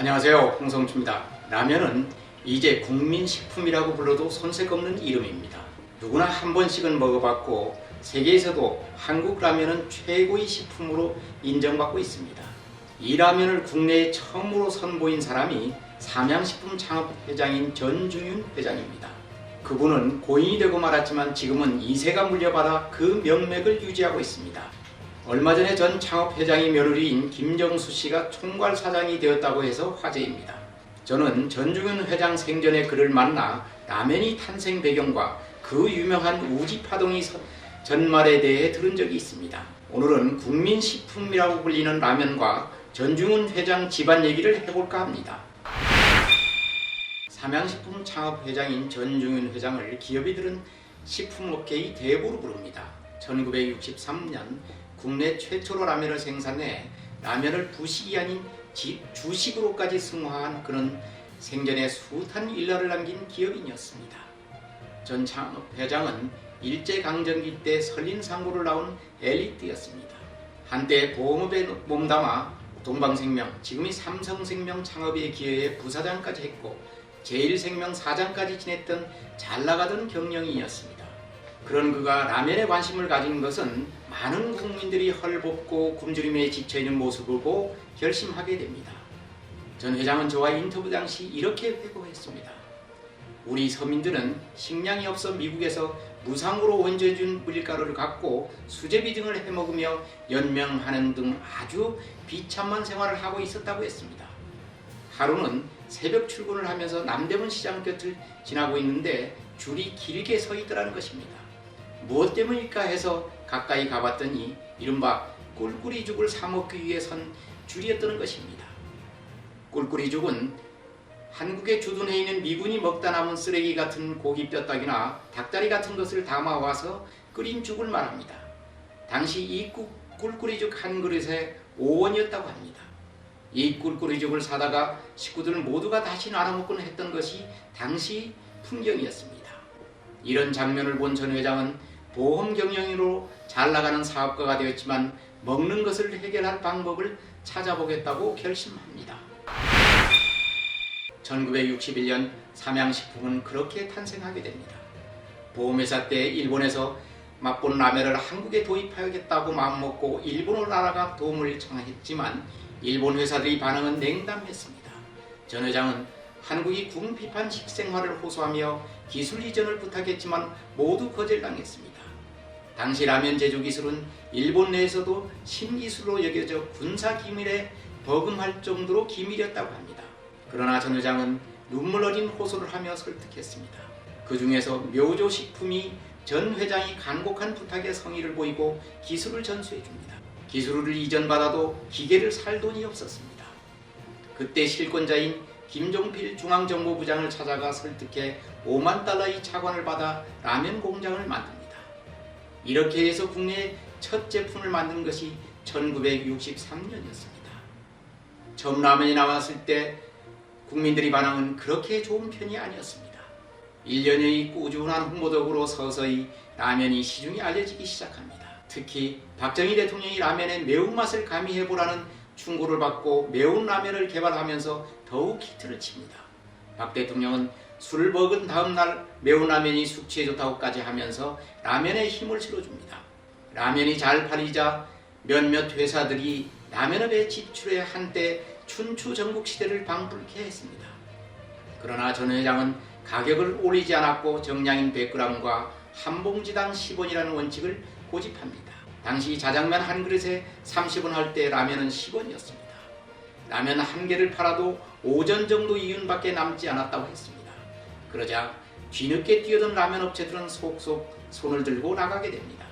안녕하세요, 홍성주입니다. 라면은 이제 국민식품이라고 불러도 손색없는 이름입니다. 누구나 한 번씩은 먹어봤고 세계에서도 한국 라면은 최고의 식품으로 인정받고 있습니다. 이 라면을 국내에 처음으로 선보인 사람이 삼양식품 창업회장인 전중윤 회장입니다. 그분은 고인이 되고 말았지만 지금은 2세가 물려받아 그 명맥을 유지하고 있습니다. 얼마 전에 전 창업회장의 며느리인 김정수 씨가 총괄사장이 되었다고 해서 화제입니다. 저는 전중윤 회장 생전에 그를 만나 라면이 탄생 배경과 그 유명한 우지파동의 전말에 대해 들은 적이 있습니다. 오늘은 국민식품이라고 불리는 라면과 전중윤 회장 집안 얘기를 해볼까 합니다. 삼양식품 창업회장인 전중윤 회장을 기업이들은 식품업계의 대부로 부릅니다. 1963년 국내 최초로 라면을 생산해 라면을 부식이 아닌 주식으로까지 승화한 그는 생전에 숱한 일화를 남긴 기업인이었습니다. 전 창업회장은 일제강점기 때 설린상고를 나온 엘리트였습니다. 한때 보험업에 몸담아 동방생명, 지금의 삼성생명 창업에 기여해 부사장까지 했고 제일생명 사장까지 지냈던 잘나가던 경영인이었습니다. 그런 그가 라면에 관심을 가진 것은 많은 국민들이 헐벗고 굶주림에 지쳐있는 모습을 보고 결심하게 됩니다. 전 회장은 저와 인터뷰 당시 이렇게 회고했습니다. 우리 서민들은 식량이 없어 미국에서 무상으로 원재준 밀가루를 갖고 수제비 등을 해먹으며 연명하는 등 아주 비참한 생활을 하고 있었다고 했습니다. 하루는 새벽 출근을 하면서 남대문 시장 곁을 지나고 있는데 줄이 길게 서 있더라는 것입니다. 무엇 때문일까 해서 가까이 가봤더니 이른바 꿀꿀이죽을 사 먹기 위해 선 줄이었다는 것입니다. 꿀꿀이죽은 한국에 주둔해 있는 미군이 먹다 남은 쓰레기 같은 고기 뼈다귀나 닭다리 같은 것을 담아와서 끓인 죽을 말합니다. 당시 이 꿀꿀이죽 한 그릇에 5원이었다고 합니다. 이 꿀꿀이죽을 사다가 식구들 모두가 다시 나눠 먹곤 했던 것이 당시 풍경이었습니다. 이런 장면을 본 전 회장은 보험 경영인으로 잘나가는 사업가가 되었지만 먹는 것을 해결할 방법을 찾아보겠다고 결심합니다. 1961년 삼양식품은 그렇게 탄생하게 됩니다. 보험회사 때 일본에서 맛본 라면을 한국에 도입하겠다고 마음먹고 일본으로 날아가 도움을 청했지만 일본 회사들의 반응은 냉담했습니다. 전 회장은 한국이 궁핍한 식생활을 호소하며 기술 이전을 부탁했지만 모두 거절당했습니다. 당시 라면 제조 기술은 일본 내에서도 신기술로 여겨져 군사 기밀에 버금할 정도로 기밀이었다고 합니다. 그러나 전 회장은 눈물 어린 호소를 하며 설득했습니다. 그 중에서 묘조식품이 전 회장이 간곡한 부탁에 성의를 보이고 기술을 전수해 줍니다. 기술을 이전받아도 기계를 살 돈이 없었습니다. 그때 실권자인 김종필 중앙정보부장을 찾아가 설득해 5만 달러의 차관을 받아 라면 공장을 만듭니다. 이렇게 해서 국내에 첫 제품을 만든 것이 1963년이었습니다. 처음 라면이 나왔을 때 국민들의 반응은 그렇게 좋은 편이 아니었습니다. 1년의 꾸준한 홍보 덕으로 서서히 라면이 시중에 알려지기 시작합니다. 특히 박정희 대통령이 라면의 매운맛을 가미해보라는 충고를 받고 매운 라면을 개발하면서 더욱 히트를 칩니다. 박 대통령은 술을 먹은 다음날 매운 라면이 숙취에 좋다고까지 하면서 라면에 힘을 실어줍니다. 라면이 잘 팔리자 몇몇 회사들이 라면업에 진출해 한때 춘추 전국시대를 방불케 했습니다. 그러나 전 회장은 가격을 올리지 않았고 정량인 100g과 한 봉지당 10원이라는 원칙을 고집합니다. 당시 자장면 한 그릇에 30원 할 때 라면은 10원이었습니다. 라면 한 개를 팔아도 오전 정도 이윤밖에 남지 않았다고 했습니다. 그러자 뒤늦게 뛰어든 라면 업체들은 속속 손을 들고 나가게 됩니다.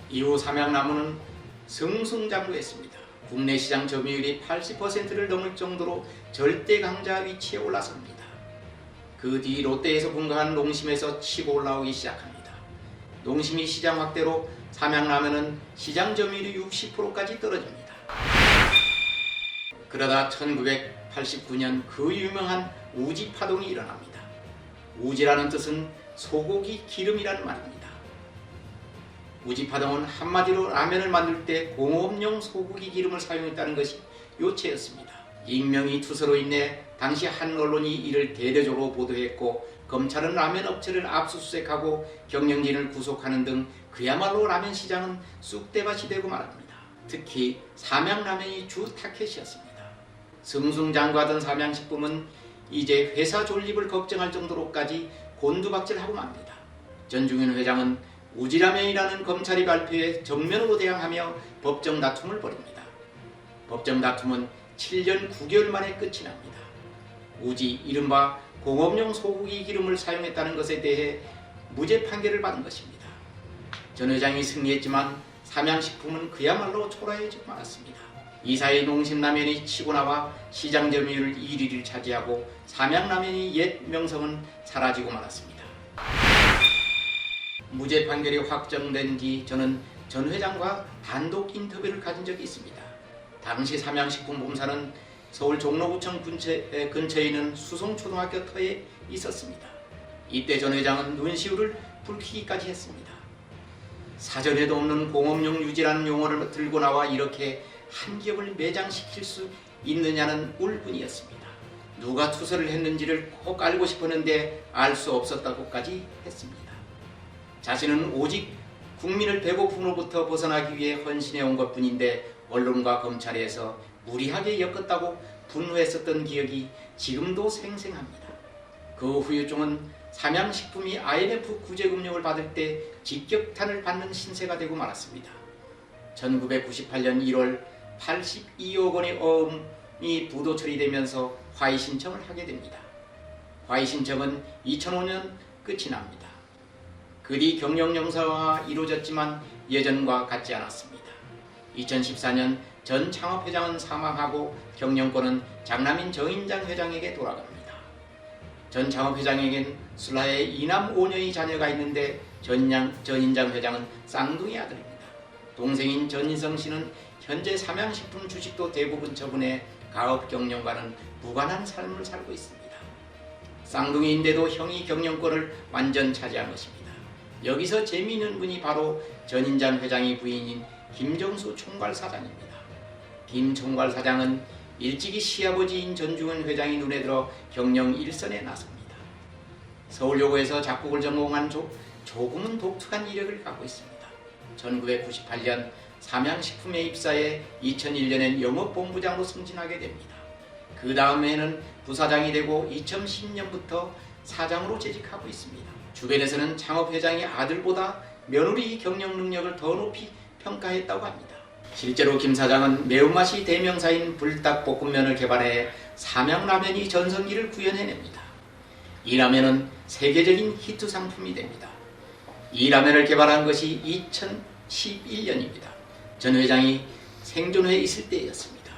이후 삼양라면은 승승장구했습니다. 국내 시장 점유율이 80%를 넘을 정도로 절대 강자 위치에 올라섭니다. 그 뒤 롯데에서 분가한 농심에서 치고 올라오기 시작합니다. 농심이 시장 확대로 삼양라면은 시장 점유율이 60%까지 떨어집니다. 그러다 1989년 그 유명한 우지파동이 일어납니다. 우지라는 뜻은 소고기 기름이라는 말입니다. 우지파동은 한마디로 라면을 만들 때 공업용 소고기 기름을 사용했다는 것이 요체였습니다. 익명의 투서로 인해 당시 한 언론이 이를 대대적으로 보도했고 검찰은 라면 업체를 압수수색하고 경영진을 구속하는 등 그야말로 라면 시장은 쑥대밭이 되고 말합니다. 특히 삼양라면이 주 타켓이었습니다. 승승장구하던 삼양식품은 이제 회사 존립을 걱정할 정도로까지 곤두박질하고 맙니다. 전중현 회장은 우지라면이라는 검찰이 발표에 정면으로 대항하며 법정 다툼을 벌입니다. 법정 다툼은 7년 9개월 만에 끝이 납니다. 우지 이른바 공업용 소고기 기름을 사용했다는 것에 대해 무죄 판결을 받은 것입니다. 전 회장이 승리했지만 삼양식품은 그야말로 초라해지고 말았습니다. 이사의 농심라면이 치고 나와 시장 점유율 1위를 차지하고 삼양라면이 옛 명성은 사라지고 말았습니다. 무죄 판결이 확정된 뒤 저는 전 회장과 단독 인터뷰를 가진 적이 있습니다. 당시 삼양식품본사는 서울 종로구청 근처에 있는 수송초등학교 터에 있었습니다. 이때 전 회장은 눈시울을 붉히기까지 했습니다. 사전에도 없는 공업용 유지라는 용어를 들고 나와 이렇게 한 기업을 매장시킬 수 있느냐는 울분이었습니다. 누가 투서를 했는지를 꼭 알고 싶었는데 알 수 없었다고까지 했습니다. 자신은 오직 국민을 배고픔으로부터 벗어나기 위해 헌신해 온 것뿐인데 언론과 검찰에서 무리하게 엮었다고 분노했었던 기억이 지금도 생생합니다. 그 후유증은 삼양식품이 IMF 구제금융을 받을 때 직격탄을 받는 신세가 되고 말았습니다. 1998년 1월 82억 원의 어음이 부도 처리되면서 화의 신청을 하게 됩니다. 화의 신청은 2005년 끝이 납니다. 그 뒤 경영 영사화가 이루어졌지만 예전과 같지 않았습니다. 2014년 전 창업회장은 사망하고 경영권은 장남인 정인장 회장에게 돌아갑니다. 전 창업회장에겐 술라의 2남 5녀의 자녀가 있는데 전인장 회장은 쌍둥이 아들입니다. 동생인 전인성 씨는 현재 삼양식품 주식도 대부분 처분해 가업 경영과는 무관한 삶을 살고 있습니다. 쌍둥이인데도 형이 경영권을 완전 차지한 것입니다. 여기서 재미있는 분이 바로 전인장 회장의 부인인 김정수 총괄사장입니다. 김 총괄사장은 일찍이 시아버지인 전중현 회장이 눈에 들어 경영 일선에 나섭니다. 서울여고에서 작곡을 전공한 조금은 독특한 이력을 갖고 있습니다. 1998년 삼양식품에 입사해 2001년엔 영업본부장으로 승진하게 됩니다. 그 다음에는 부사장이 되고 2010년부터 사장으로 재직하고 있습니다. 주변에서는 창업회장의 아들보다 며느리 경영 능력을 더 높이 평가했다고 합니다. 실제로 김 사장은 매운맛이 대명사인 불닭볶음면을 개발해 삼양라면이 전성기를 구현해냅니다. 이 라면은 세계적인 히트 상품이 됩니다. 이 라면을 개발한 것이 2011년입니다. 전 회장이 생존해 있을 때였습니다.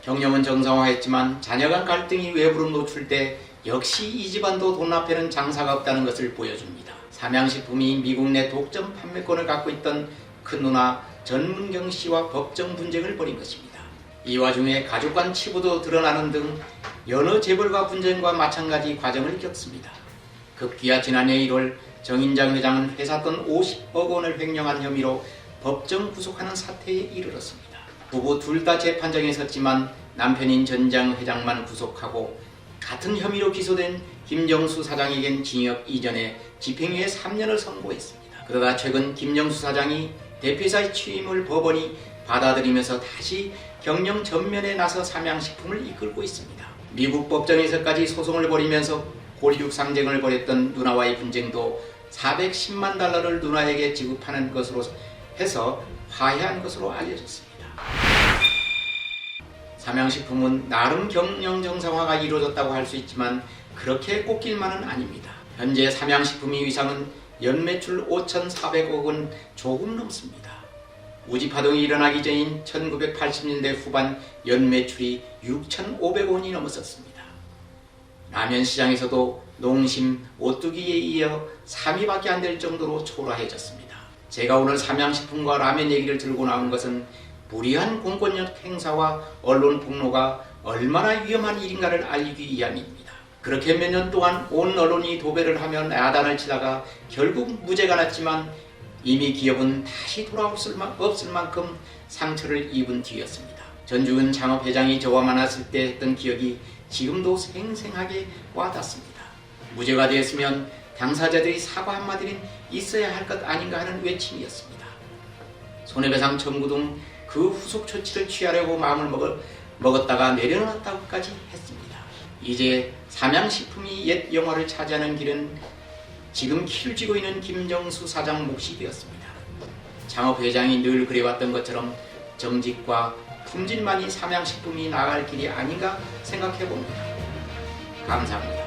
경영은 정상화했지만 자녀 간 갈등이 외부로 노출돼 역시 이 집안도 돈 앞에는 장사가 없다는 것을 보여줍니다. 삼양식품이 미국 내 독점 판매권을 갖고 있던 큰 누나 전문경 씨와 법정 분쟁을 벌인 것입니다. 이 와중에 가족 간 치부도 드러나는 등 여러 재벌과 분쟁과 마찬가지 과정을 겪습니다. 급기야 지난해 1월 정인장 회장은 회사 돈 50억 원을 횡령한 혐의로 법정 구속하는 사태에 이르렀습니다. 부부 둘 다 재판정에 섰지만 남편인 전장 회장만 구속하고 같은 혐의로 기소된 김정수 사장에겐 징역 이전에 집행유예 3년을 선고했습니다. 그러다 최근 김정수 사장이 대표이사의 취임을 법원이 받아들이면서 다시 경영 전면에 나서 삼양식품을 이끌고 있습니다. 미국 법정에서까지 소송을 벌이면서 고리육 상쟁을 벌였던 누나와의 분쟁도 410만 달러를 누나에게 지급하는 것으로 해서 화해한 것으로 알려졌습니다. 삼양식품은 나름 경영 정상화가 이루어졌다고 할 수 있지만 그렇게 꼽길만은 아닙니다. 현재 삼양식품의 위상은 연매출 5,400억 원 조금 넘습니다. 우지파동이 일어나기 전인 1980년대 후반 연매출이 6,500억 원이 넘었었습니다. 라면 시장에서도 농심, 오뚜기에 이어 3위밖에 안 될 정도로 초라해졌습니다. 제가 오늘 삼양식품과 라면 얘기를 들고 나온 것은 무리한 공권력 행사와 언론 폭로가 얼마나 위험한 일인가를 알리기 위함입니다. 그렇게 몇 년 동안 온 언론이 도배를 하며 야단을 치다가 결국 무죄가 났지만 이미 기업은 다시 돌아올 수 없을 만큼 상처를 입은 뒤였습니다. 전중훈 창업회장이 저와 만났을 때 했던 기억이 지금도 생생하게 와닿습니다. 무죄가 되었으면 당사자들이 사과 한마디는 있어야 할 것 아닌가 하는 외침이었습니다. 손해배상 청구 등 그 후속 조치를 취하려고 마음을 먹었다가 내려놨다고까지 했습니다. 이제 삼양식품이 옛 영화를 차지하는 길은 지금 키를 쥐고 있는 김정수 사장 몫이 되었습니다. 창업회장이 늘 그래왔던 것처럼 정직과 품질만이 삼양식품이 나아갈 길이 아닌가 생각해봅니다. 감사합니다.